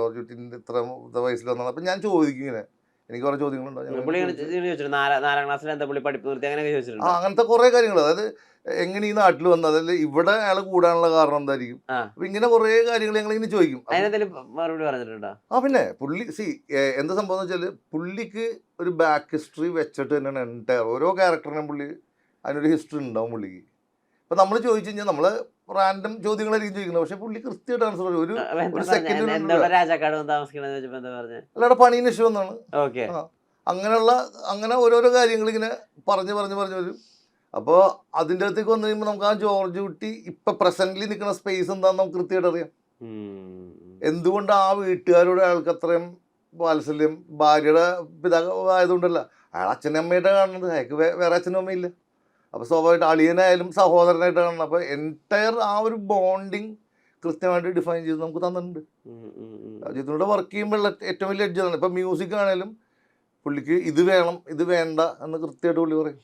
George കുട്ടിൻ്റെ ഇത്ര വയസ്സിൽ വന്നതാണ്. അപ്പം ഞാൻ ചോദിക്കും ഇങ്ങനെ, എനിക്ക് കുറേ ചോദ്യങ്ങളുണ്ടോ അങ്ങനത്തെ കുറേ കാര്യങ്ങൾ. അതായത് എങ്ങനെ ഈ നാട്ടിൽ വന്നത്, അതല്ല ഇവിടെ അയാൾ കൂടാനുള്ള കാരണം എന്തായിരിക്കും, അപ്പൊ ഇങ്ങനെ കുറേ കാര്യങ്ങൾ ഞങ്ങളിങ്ങനെ ചോദിക്കും. പിന്നെ പുള്ളി എന്താ സംഭവം എന്ന് വെച്ചാൽ പുള്ളിക്ക് ഒരു ബാക്ക് ഹിസ്റ്ററി വെച്ചിട്ട് തന്നെയാണ് എൻറ്റയർ ഓരോ ക്യാരക്ടറിനും പുള്ളി അതിനൊരു ഹിസ്റ്ററി ഉണ്ടാവും പുള്ളിക്ക്. ഇപ്പൊ നമ്മൾ ചോദിച്ചു കഴിഞ്ഞാൽ നമ്മള് റാൻഡം ചോദ്യങ്ങളായിരിക്കും ചോദിക്കുന്നത്, പക്ഷെ പുള്ളി കൃത്യമായിട്ട് ആൻസർ പറയും. ഒരു സെക്കൻഡ് അല്ലാതെ പണീന് ഇഷ്യൂ എന്നാണ്. അങ്ങനെ ഓരോരോ കാര്യങ്ങൾ ഇങ്ങനെ പറഞ്ഞു വരും. അപ്പോൾ അതിൻ്റെ അകത്തേക്ക് വന്നു കഴിയുമ്പോൾ നമുക്ക് ആ ജോർജ് കുട്ടി ഇപ്പൊ പ്രസന്റ്ലി നിൽക്കുന്ന സ്പേസ് എന്താണെന്ന് നമുക്ക് കൃത്യമായിട്ട് അറിയാം. എന്തുകൊണ്ട് ആ വീട്ടുകാരോട് അയാൾക്ക് അത്രയും വാത്സല്യം, ഭാര്യയുടെ പിതാവ് ആയതുകൊണ്ടല്ല, അയാൾ അച്ഛനും അമ്മയായിട്ട് കാണുന്നത്, അയാൾക്ക് വേറെ അച്ഛനും അമ്മയില്ല. അപ്പോൾ സ്വാഭാവികമായിട്ട് അളിയനായാലും സഹോദരനായിട്ട് കാണണം. അപ്പോൾ എൻറ്റയർ ആ ഒരു ബോണ്ടിങ് കൃത്യമായിട്ട് ഡിഫൈൻ ചെയ്ത് നമുക്ക് തന്നിട്ടുണ്ട്. ജിത്തിനോട് വർക്ക് ചെയ്യുമ്പോഴുള്ള ഏറ്റവും വലിയ എഡ്ജാണ്. ഇപ്പം മ്യൂസിക് ആണെങ്കിലും പുള്ളിക്ക് ഇത് വേണം ഇത് വേണ്ട എന്ന് കൃത്യമായിട്ട് പുള്ളി പറയും.